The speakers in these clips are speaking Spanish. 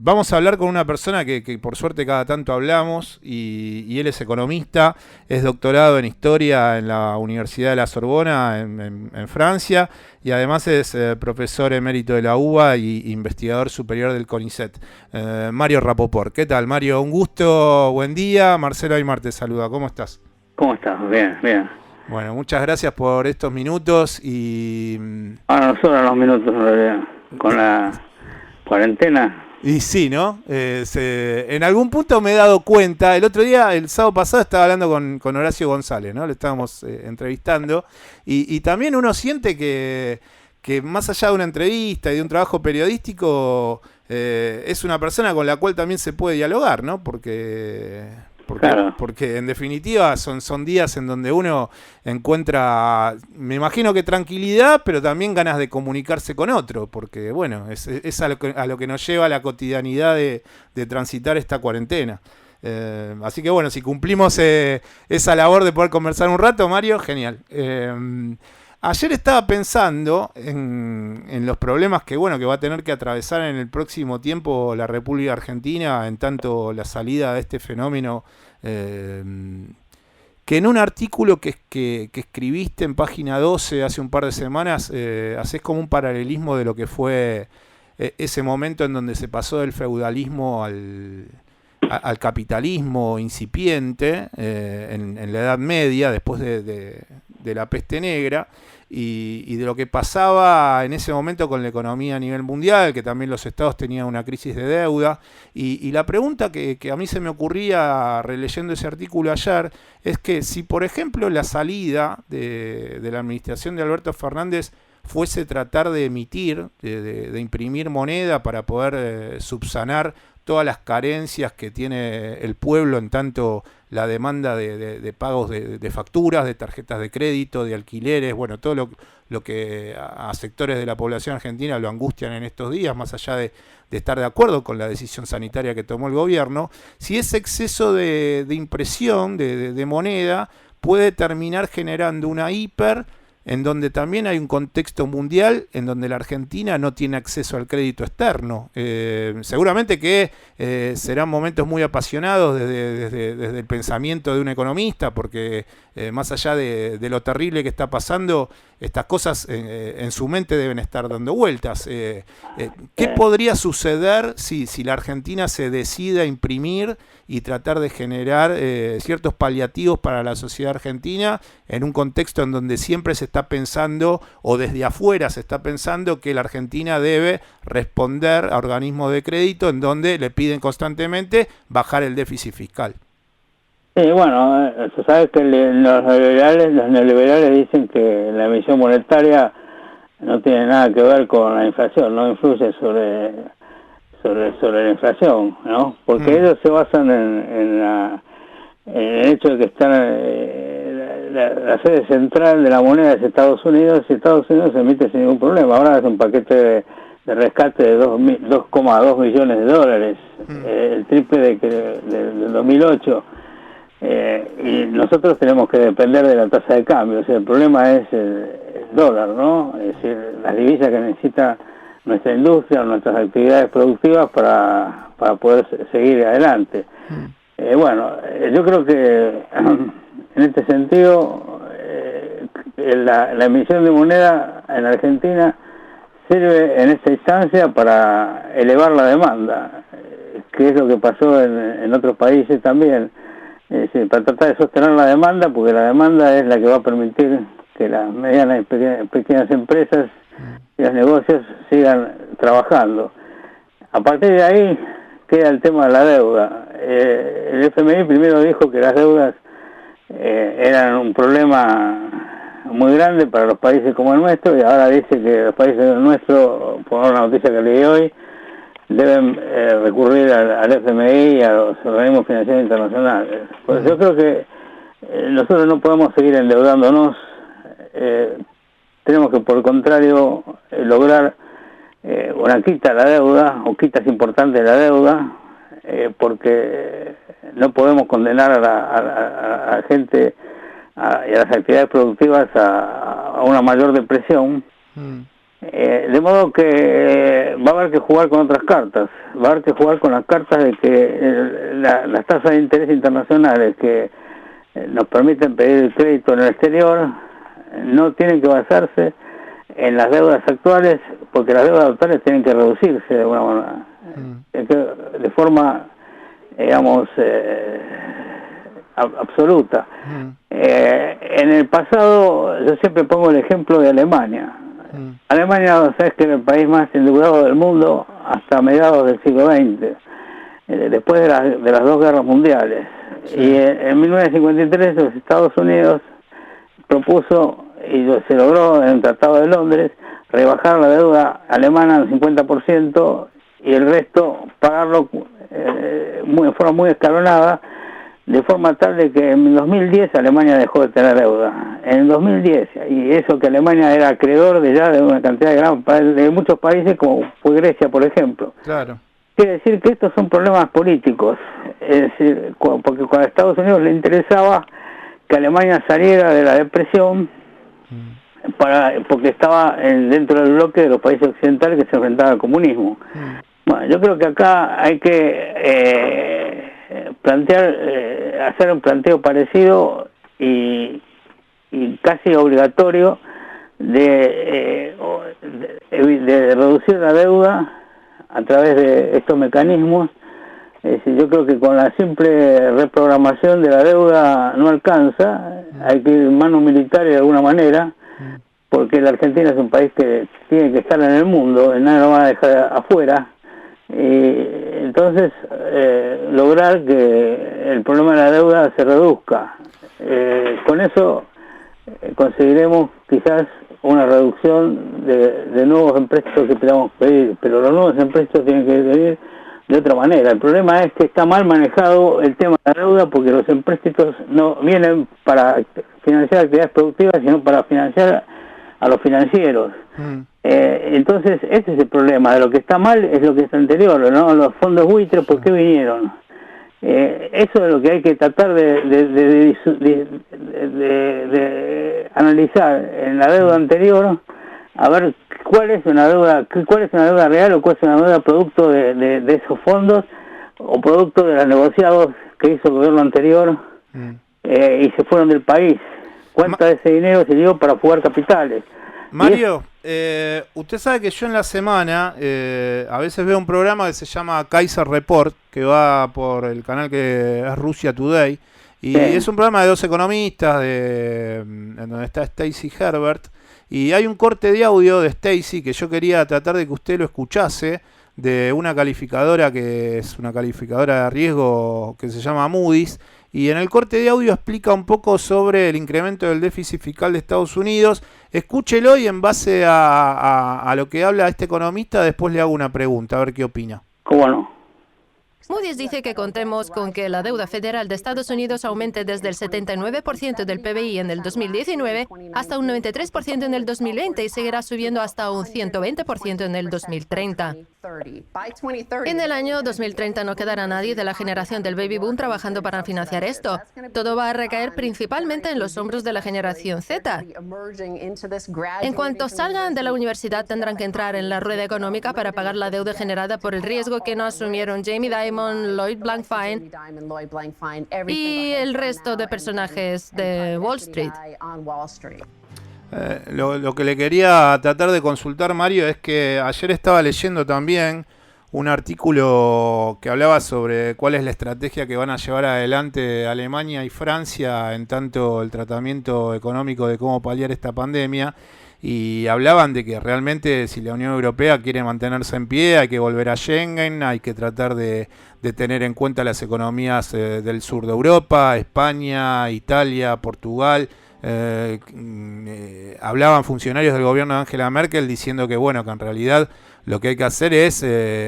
Vamos a hablar con una persona que por suerte cada tanto hablamos y él es economista, es doctorado en historia en la Universidad de la Sorbona en Francia y además es profesor emérito de la UBA y investigador superior del CONICET. Mario Rapoport. ¿Qué tal, Mario? Un gusto, buen día. Marcelo Aymar te saluda. ¿Cómo estás? ¿Cómo estás? Bien, bien. Bueno, muchas gracias por estos minutos y... Ahora no sobran los minutos en realidad, con la cuarentena. Y sí, ¿no? En algún punto me he dado cuenta, el otro día, el sábado pasado, estaba hablando con Horacio González, ¿no? Le estábamos entrevistando, y también uno siente que más allá de una entrevista y de un trabajo periodístico, es una persona con la cual también se puede dialogar, ¿no? Claro, Porque en definitiva son días en donde uno encuentra, me imagino que tranquilidad, pero también ganas de comunicarse con otro, porque bueno, es a lo que nos lleva la cotidianidad de transitar esta cuarentena. Así que bueno, si cumplimos esa labor de poder conversar un rato, Mario, genial. Ayer estaba pensando en los problemas que va a tener que atravesar en el próximo tiempo la República Argentina, en tanto la salida de este fenómeno, eh, que en un artículo que escribiste en página 12 hace un par de semanas, haces como un paralelismo de lo que fue ese momento en donde se pasó del feudalismo al capitalismo incipiente en la Edad Media, después de la peste negra, y de lo que pasaba en ese momento con la economía a nivel mundial, que también los estados tenían una crisis de deuda. Y la pregunta que a mí se me ocurría releyendo ese artículo ayer es que si, por ejemplo, la salida de la administración de Alberto Fernández fuese tratar de emitir, de imprimir moneda para poder subsanar todas las carencias que tiene el pueblo, en tanto la demanda de pagos de facturas, de tarjetas de crédito, de alquileres, bueno, todo lo que a sectores de la población argentina lo angustian en estos días, más allá de estar de acuerdo con la decisión sanitaria que tomó el gobierno, si ese exceso de impresión de moneda puede terminar generando una hiper, en donde también hay un contexto mundial en donde la Argentina no tiene acceso al crédito externo. Seguramente que serán momentos muy apasionados desde el pensamiento de un economista, porque más allá de lo terrible que está pasando, estas cosas en su mente deben estar dando vueltas. ¿Qué podría suceder si la Argentina se decide a imprimir y tratar de generar ciertos paliativos para la sociedad argentina en un contexto en donde siempre se está pensando, o desde afuera se está pensando, que la Argentina debe responder a organismos de crédito en donde le piden constantemente bajar el déficit fiscal? sí, bueno, se sabe que los neoliberales dicen que la emisión monetaria no tiene nada que ver con la inflación, no influye sobre la inflación, ¿no? Porque ellos se basan en el hecho de que están la sede central de la moneda es Estados Unidos, y Estados Unidos se emite sin ningún problema. Ahora es un paquete de rescate de 2,2 millones de dólares, el triple del 2008. Y nosotros tenemos que depender de la tasa de cambio. O sea, el problema es el dólar, ¿no? Es decir, las divisas que necesita nuestra industria, nuestras actividades productivas para poder seguir adelante. Bueno, yo creo que en este sentido la emisión de moneda en Argentina sirve en esta instancia para elevar la demanda, que es lo que pasó en otros países también. Es decir, para tratar de sostener la demanda, porque la demanda es la que va a permitir que las medianas y pequeñas empresas y los negocios sigan trabajando. A partir de ahí queda el tema de la deuda. El FMI primero dijo que las deudas eran un problema muy grande para los países como el nuestro, y ahora dice que los países del nuestro, por una noticia que leí hoy, deben recurrir al FMI y a los organismos financieros internacionales. Pues yo creo que nosotros no podemos seguir endeudándonos, tenemos que por el contrario lograr una quita de la deuda, o quitas importantes de la deuda, porque no podemos condenar a la gente y a las actividades productivas a una mayor depresión, De modo que va a haber que jugar con otras cartas, va a haber que jugar con las cartas de que las tasas de interés internacionales que nos permiten pedir crédito en el exterior no tienen que basarse en las deudas actuales, porque las deudas actuales tienen que reducirse de alguna manera, de forma, digamos, absoluta. En el pasado, yo siempre pongo el ejemplo de Alemania. Alemania, sabes que era el país más endeudado del mundo hasta mediados del siglo XX, después de las dos guerras mundiales. Sí. Y en 1953 los Estados Unidos propuso, y se logró en el Tratado de Londres, rebajar la deuda alemana al 50% y el resto pagarlo de forma muy escalonada, de forma tal de que en 2010 Alemania dejó de tener deuda. En 2010, y eso que Alemania era acreedor de una cantidad de muchos países, como fue Grecia, por ejemplo. Claro. Quiere decir que estos son problemas políticos, es decir, porque cuando a Estados Unidos le interesaba que Alemania saliera de la depresión, porque estaba dentro del bloque de los países occidentales que se enfrentaban al comunismo. Bueno, yo creo que acá hay que hacer un planteo parecido y casi obligatorio de reducir la deuda a través de estos mecanismos. Es decir, yo creo que con la simple reprogramación de la deuda no alcanza, hay que ir en manos militares de alguna manera, porque la Argentina es un país que tiene que estar en el mundo, nadie lo va a dejar afuera. Entonces, lograr que el problema de la deuda se reduzca. Con eso conseguiremos quizás una reducción de nuevos empréstitos que podamos pedir, pero los nuevos empréstitos tienen que venir de otra manera. El problema es que está mal manejado el tema de la deuda, porque los empréstitos no vienen para financiar actividades productivas, sino para financiar a los financieros. Entonces, ese es el problema. De lo que está mal es lo que es anterior, ¿no? Los fondos buitres, ¿por qué vinieron? Eso es lo que hay que tratar de analizar en la deuda anterior, a ver cuál es una deuda real o cuál es una deuda producto de esos fondos o producto de los negociados que hizo el gobierno anterior y se fueron del país. ¿Cuánto de ese dinero se dio para fugar capitales? Mario, usted sabe que yo en la semana a veces veo un programa que se llama Kaiser Report, que va por el canal que es Russia Today, y es un programa de dos economistas, en donde está Stacy Herbert, y hay un corte de audio de Stacy que yo quería tratar de que usted lo escuchase, de una calificadora que es una calificadora de riesgo que se llama Moody's, y en el corte de audio explica un poco sobre el incremento del déficit fiscal de Estados Unidos. Escúchelo y en base a lo que habla este economista, después le hago una pregunta, a ver qué opina. ¿Cómo no? Moody's dice que contemos con que la deuda federal de Estados Unidos aumente desde el 79% del PBI en el 2019 hasta un 93% en el 2020 y seguirá subiendo hasta un 120% en el 2030. En el año 2030 no quedará nadie de la generación del baby boom trabajando para financiar esto. Todo va a recaer principalmente en los hombros de la generación Z. En cuanto salgan de la universidad tendrán que entrar en la rueda económica para pagar la deuda generada por el riesgo que no asumieron Jamie Dimon, Lloyd Blankfein y el resto de personajes de Wall Street. Lo que le quería tratar de consultar, Mario, es que ayer estaba leyendo también un artículo que hablaba sobre cuál es la estrategia que van a llevar adelante Alemania y Francia en tanto el tratamiento económico de cómo paliar esta pandemia. Y hablaban de que realmente si la Unión Europea quiere mantenerse en pie hay que volver a Schengen, hay que tratar de tener en cuenta las economías del sur de Europa, España, Italia, Portugal. Hablaban funcionarios del gobierno de Angela Merkel diciendo que bueno, que en realidad lo que hay que hacer es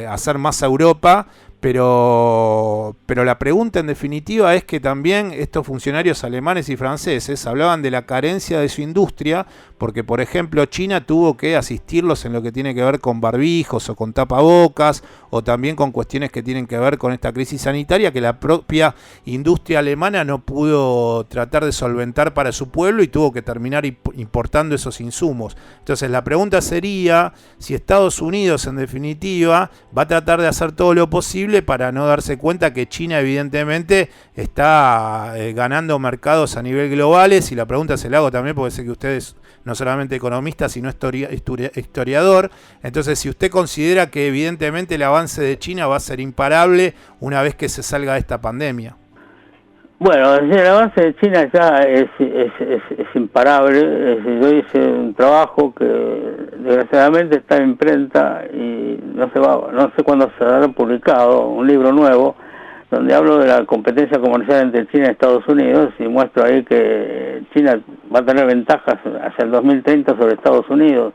hacer más a Europa, pero la pregunta en definitiva es que también estos funcionarios alemanes y franceses hablaban de la carencia de su industria porque por ejemplo China tuvo que asistirlos en lo que tiene que ver con barbijos o con tapabocas, o también con cuestiones que tienen que ver con esta crisis sanitaria que la propia industria alemana no pudo tratar de solventar para su pueblo y tuvo que terminar importando esos insumos. Entonces la pregunta sería si Estados Unidos en definitiva va a tratar de hacer todo lo posible para no darse cuenta que China evidentemente está ganando mercados a nivel globales, y la pregunta se la hago también porque sé que ustedes no solamente economista sino historiador. Entonces, si usted considera que evidentemente el avance de China va a ser imparable una vez que se salga de esta pandemia. Bueno, el avance de China ya es imparable. Yo hice un trabajo que desgraciadamente está en imprenta y no sé cuándo se habrá publicado, un libro nuevo donde hablo de la competencia comercial entre China y Estados Unidos, y muestro ahí que China va a tener ventajas hacia el 2030 sobre Estados Unidos,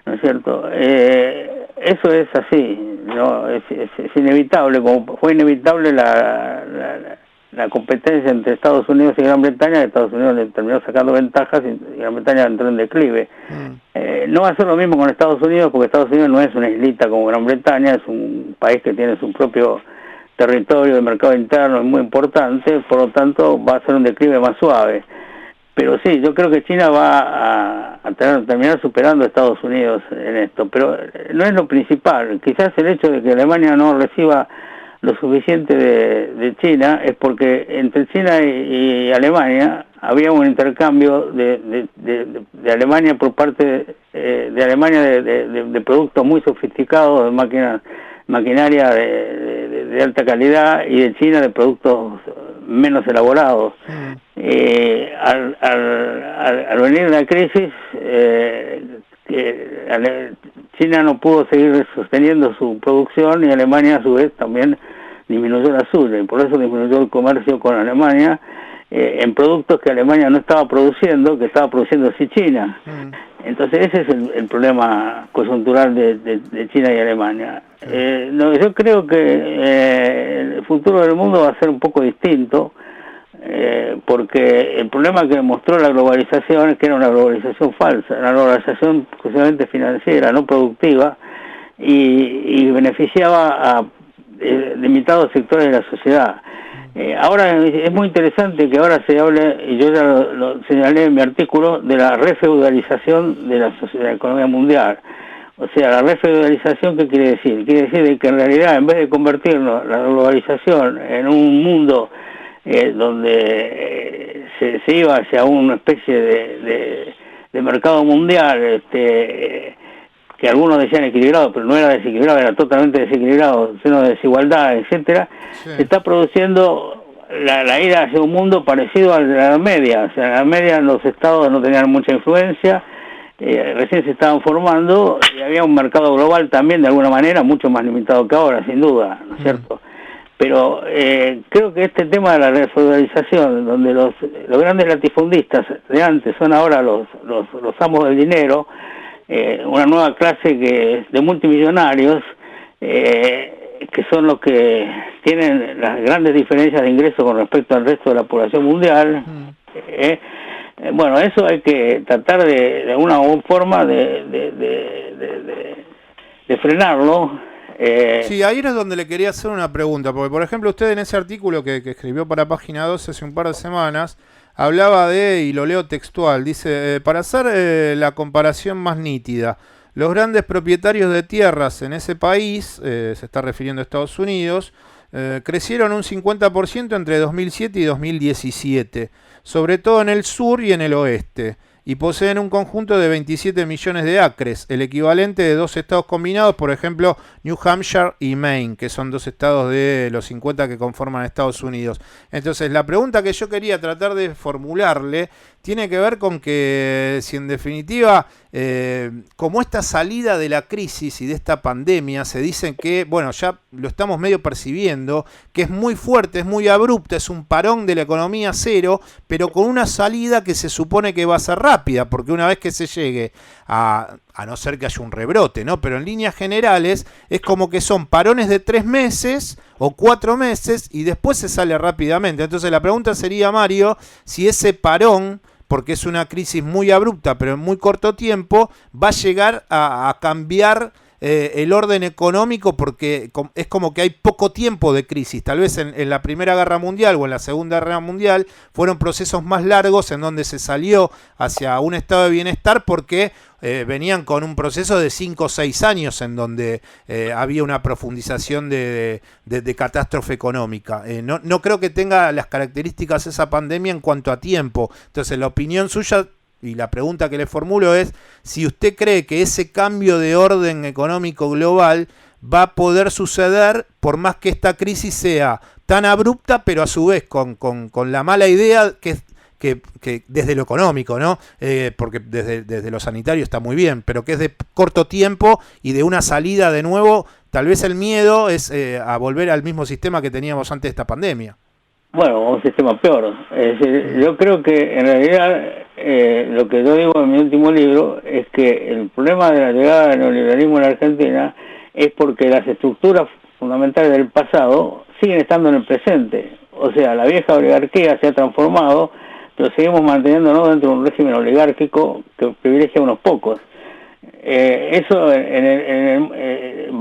¿no es cierto? Eso es así, ¿no? Es inevitable, como fue inevitable la competencia entre Estados Unidos y Gran Bretaña. Estados Unidos terminó sacando ventajas y Gran Bretaña entró en declive. No va a ser lo mismo con Estados Unidos, porque Estados Unidos no es una islita como Gran Bretaña, es un país que tiene su propio territorio de mercado interno, es muy importante, por lo tanto va a ser un declive más suave. Pero sí, yo creo que China va a terminar superando a Estados Unidos en esto, pero no es lo principal. Quizás el hecho de que Alemania no reciba lo suficiente de China es porque entre China y Alemania había un intercambio de Alemania por parte de Alemania de productos muy sofisticados, de maquinaria de alta calidad, y de China de productos menos elaborados. Al venir la crisis, China no pudo seguir sosteniendo su producción, y Alemania a su vez también disminuyó la suya, y por eso disminuyó el comercio con Alemania en productos que Alemania no estaba produciendo, que estaba produciendo sí China. Entonces ese es el problema coyuntural de China y Alemania. Yo creo que el futuro del mundo va a ser un poco distinto, porque el problema que demostró la globalización es que era una globalización falsa, una globalización exclusivamente financiera, no productiva, y beneficiaba a limitados sectores de la sociedad. Ahora es muy interesante que ahora se hable, y yo ya lo señalé en mi artículo, de la refeudalización de la sociedad, de la economía mundial. O sea, la refeudalización, ¿qué quiere decir? Quiere decir que en realidad, en vez de convertirnos la globalización en un mundo donde se iba hacia una especie de mercado mundial, que algunos decían equilibrado, pero no era desequilibrado, era totalmente desequilibrado, lleno de desigualdad, etcétera. Sí. Se está produciendo la ida hacia un mundo parecido al de la Edad Media. O sea, en la Edad Media los estados no tenían mucha influencia, recién se estaban formando, y había un mercado global también, de alguna manera, mucho más limitado que ahora, sin duda, ¿no es cierto? Pero creo que este tema de la refeudalización, donde los grandes latifundistas de antes son ahora los amos del dinero, una nueva clase de multimillonarios, que son los que tienen las grandes diferencias de ingresos con respecto al resto de la población mundial. Bueno, eso hay que tratar de una u otra forma de frenarlo. Sí, ahí es donde le quería hacer una pregunta, porque por ejemplo usted en ese artículo que escribió para Página 12 hace un par de semanas, hablaba y lo leo textual, dice, para hacer la comparación más nítida, los grandes propietarios de tierras en ese país, se está refiriendo a Estados Unidos, crecieron un 50% entre 2007 y 2017, sobre todo en el sur y en el oeste, y poseen un conjunto de 27 millones de acres, el equivalente de 2 estados combinados, por ejemplo, New Hampshire y Maine, que son 2 estados de los 50 que conforman Estados Unidos. Entonces, la pregunta que yo quería tratar de formularle tiene que ver con que, si en definitiva, como esta salida de la crisis y de esta pandemia, se dicen que, bueno, ya lo estamos medio percibiendo, que es muy fuerte, es muy abrupta, es un parón de la economía cero, pero con una salida que se supone que va a ser rápida, porque una vez que se llegue a no ser que haya un rebrote, ¿no? Pero en líneas generales es como que son parones de 3 meses o 4 meses y después se sale rápidamente. Entonces la pregunta sería, Mario, si ese parón porque es una crisis muy abrupta, pero en muy corto tiempo, va a llegar a cambiar el orden económico, porque es como que hay poco tiempo de crisis. Tal vez en la Primera Guerra Mundial o en la Segunda Guerra Mundial fueron procesos más largos en donde se salió hacia un estado de bienestar porque venían con un proceso de 5 o 6 años en donde había una profundización de catástrofe económica. No creo que tenga las características esa pandemia en cuanto a tiempo. Entonces, la opinión suya y la pregunta que le formulo es si usted cree que ese cambio de orden económico global va a poder suceder por más que esta crisis sea tan abrupta, pero a su vez con la mala idea que desde lo económico, ¿no? Porque desde lo sanitario está muy bien, pero que es de corto tiempo y de una salida de nuevo. Tal vez el miedo es a volver al mismo sistema que teníamos antes de esta pandemia. Bueno, un sistema peor. Es decir, yo creo que en realidad lo que yo digo en mi último libro es que el problema de la llegada del neoliberalismo en la Argentina es porque las estructuras fundamentales del pasado siguen estando en el presente. O sea, la vieja oligarquía se ha transformado, pero seguimos manteniéndonos dentro de un régimen oligárquico que privilegia a unos pocos. Eso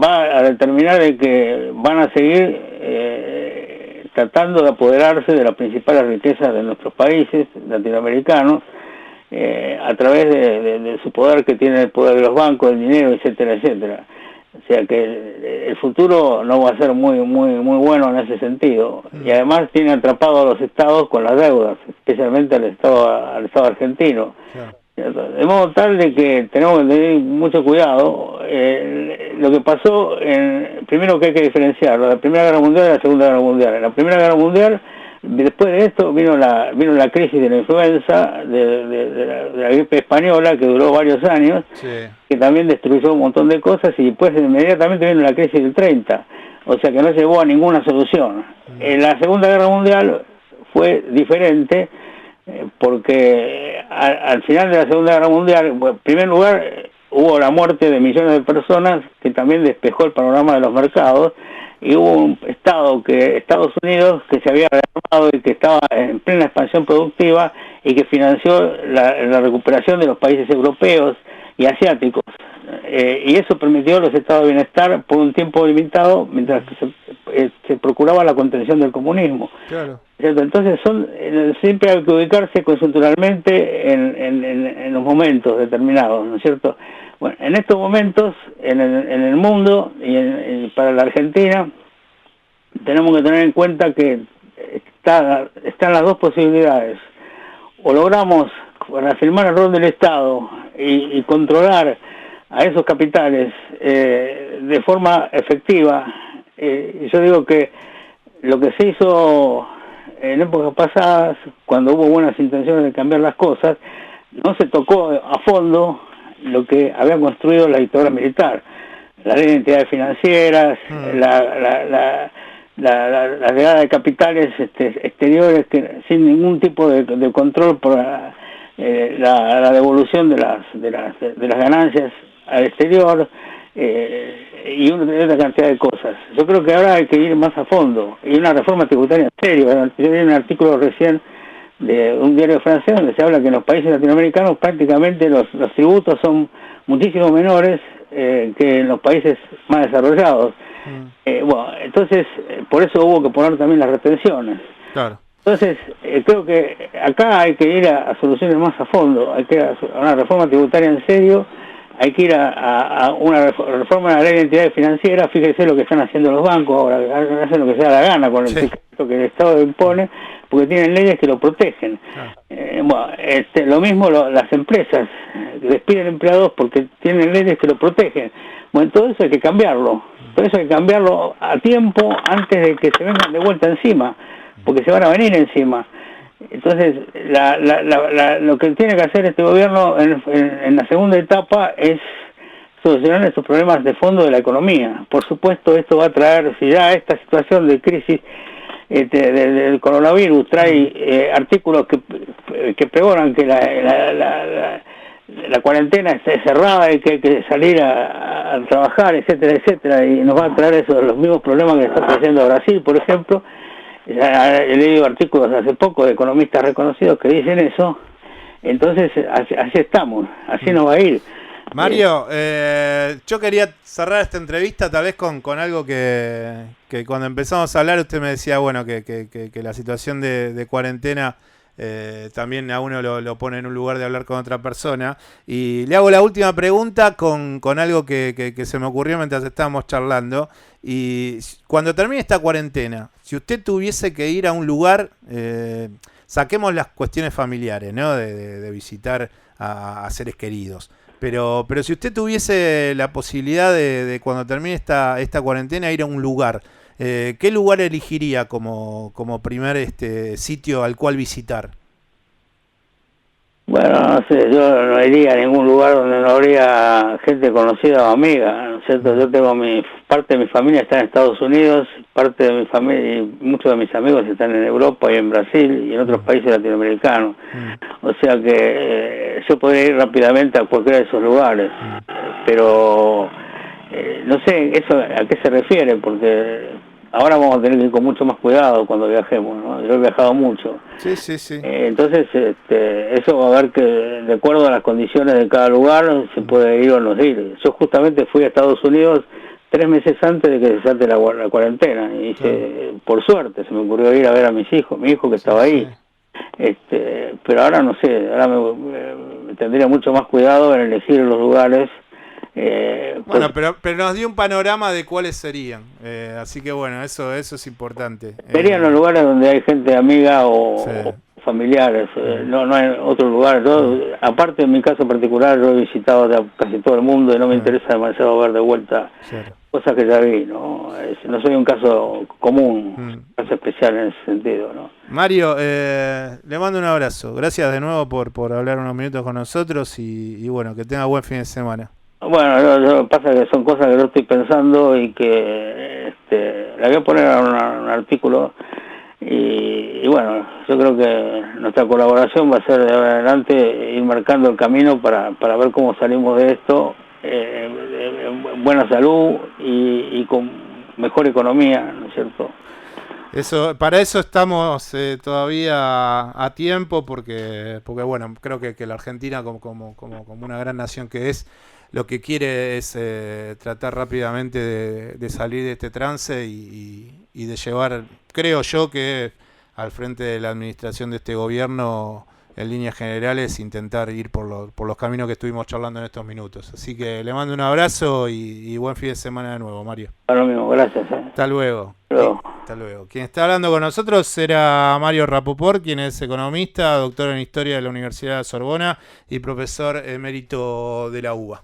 va a determinar de que van a seguir tratando de apoderarse de las principales riquezas de nuestros países latinoamericanos a través de su poder, que tiene el poder de los bancos, el dinero, etcétera, etcétera. O sea que el futuro no va a ser muy bueno en ese sentido. Y además tiene atrapado a los estados con las deudas, especialmente al estado argentino. Claro. De modo tal de que tenemos que tener mucho cuidado. Lo que pasó, primero que hay que diferenciar la Primera Guerra Mundial y la Segunda Guerra Mundial. En la Primera Guerra Mundial, después de esto, vino la crisis de la influenza, de la gripe española, que duró varios años, sí, que también destruyó un montón de cosas, y después inmediatamente vino la crisis del 30, o sea que no llevó a ninguna solución. En la Segunda Guerra Mundial fue diferente, porque al final de la Segunda Guerra Mundial, en primer lugar, hubo la muerte de millones de personas, que también despejó el panorama de los mercados, y hubo un Estados Unidos, que se había rearmado y que estaba en plena expansión productiva y que financió la recuperación de los países europeos y asiáticos. Y eso permitió a los estados de bienestar por un tiempo limitado, mientras que se procuraba la contención del comunismo. Claro. ¿Cierto? Entonces siempre hay que ubicarse coyunturalmente en los momentos determinados, ¿no es cierto? Bueno, en estos momentos, en el mundo y para la Argentina, tenemos que tener en cuenta que están las dos posibilidades. O logramos reafirmar el rol del Estado y controlar a esos capitales de forma efectiva. Yo digo que lo que se hizo en épocas pasadas, cuando hubo buenas intenciones de cambiar las cosas, no se tocó a fondo lo que había construido la dictadura militar, la ley de entidades financieras, la llegada de capitales exteriores que sin ningún tipo de control por la devolución de las ganancias al exterior, y otra cantidad de cosas. Yo creo que ahora hay que ir más a fondo, y una reforma tributaria en serio. Yo vi un artículo recién de un diario francés donde se habla que en los países latinoamericanos prácticamente los tributos son muchísimo menores que en los países más desarrollados. Bueno, entonces por eso hubo que poner también las retenciones. Claro. Entonces creo que acá hay que ir a soluciones más a fondo, hay que ir a una reforma tributaria en serio, hay que ir a una reforma de la ley de entidades financieras. Fíjese lo que están haciendo los bancos ahora, hacen lo que se da la gana con el secreto que el Estado impone, porque tienen leyes que lo protegen. Bueno, lo mismo las empresas despiden empleados porque tienen leyes que lo protegen. Bueno, todo eso hay que cambiarlo. Por eso hay que cambiarlo a tiempo, antes de que se vengan de vuelta encima, porque se van a venir encima. Entonces, lo que tiene que hacer este gobierno en la segunda etapa es solucionar estos problemas de fondo de la economía. Por supuesto, esto va a traer, si ya esta situación de crisis del coronavirus trae artículos que pregonan que la cuarentena está cerrada y que hay que salir a trabajar, etcétera, etcétera, y nos va a traer los mismos problemas que está trayendo Brasil, por ejemplo. He leído artículos hace poco de economistas reconocidos que dicen eso. Entonces, así estamos, así nos va a ir. Mario, yo quería cerrar esta entrevista tal vez con algo que cuando empezamos a hablar usted me decía, bueno, que la situación de cuarentena también a uno lo pone en un lugar de hablar con otra persona. Y le hago la última pregunta con algo que se me ocurrió mientras estábamos charlando. Y cuando termine esta cuarentena, si usted tuviese que ir a un lugar, saquemos las cuestiones familiares, ¿no? De visitar a seres queridos. Pero si usted tuviese la posibilidad de cuando termine esta cuarentena ir a un lugar, ¿qué lugar elegiría como primer sitio al cual visitar? Bueno, no sé, yo no iría a ningún lugar donde no habría gente conocida o amiga, ¿no es cierto? Yo tengo parte de mi familia está en Estados Unidos, parte de mi familia, y muchos de mis amigos están en Europa y en Brasil y en otros países latinoamericanos. O sea que yo podría ir rápidamente a cualquiera de esos lugares, pero no sé eso a qué se refiere, porque ahora vamos a tener que ir con mucho más cuidado cuando viajemos, ¿no? Yo he viajado mucho. Sí, sí, sí. Entonces, eso va a ver que, de acuerdo a las condiciones de cada lugar, se puede ir o no ir. Yo justamente fui a Estados Unidos 3 meses antes de que se salte la cuarentena. Y por suerte, se me ocurrió ir a ver a mi hijo que estaba ahí. Pero ahora no sé, ahora me tendría mucho más cuidado en elegir los lugares. Bueno, pero nos dio un panorama de cuáles serían, así que bueno, eso es importante. Serían los lugares donde hay gente amiga o familiares, no hay otro lugar. Yo, aparte en mi caso particular, yo he visitado casi todo el mundo y no me interesa demasiado ver de vuelta cosas que ya vi, ¿no? No soy un caso común, un caso especial en ese sentido, ¿no? Mario, le mando un abrazo, gracias de nuevo por hablar unos minutos con nosotros y bueno, que tenga buen fin de semana. Bueno, pasa que son cosas que yo estoy pensando y que la voy a poner a un artículo y bueno, yo creo que nuestra colaboración va a ser de ahora en adelante ir marcando el camino para ver cómo salimos de esto en buena salud y con mejor economía, ¿no es cierto? Para eso estamos todavía a tiempo porque bueno, creo que la Argentina como una gran nación que es, lo que quiere es tratar rápidamente de salir de este trance y de llevar, creo yo, que al frente de la administración de este gobierno, en líneas generales, intentar ir por los caminos que estuvimos charlando en estos minutos. Así que le mando un abrazo y buen fin de semana de nuevo, Mario. Lo mismo, gracias. Hasta luego. Hasta luego. Quien está hablando con nosotros era Mario Rapoport, quien es economista, doctor en Historia de la Universidad de Sorbona y profesor emérito de la UBA.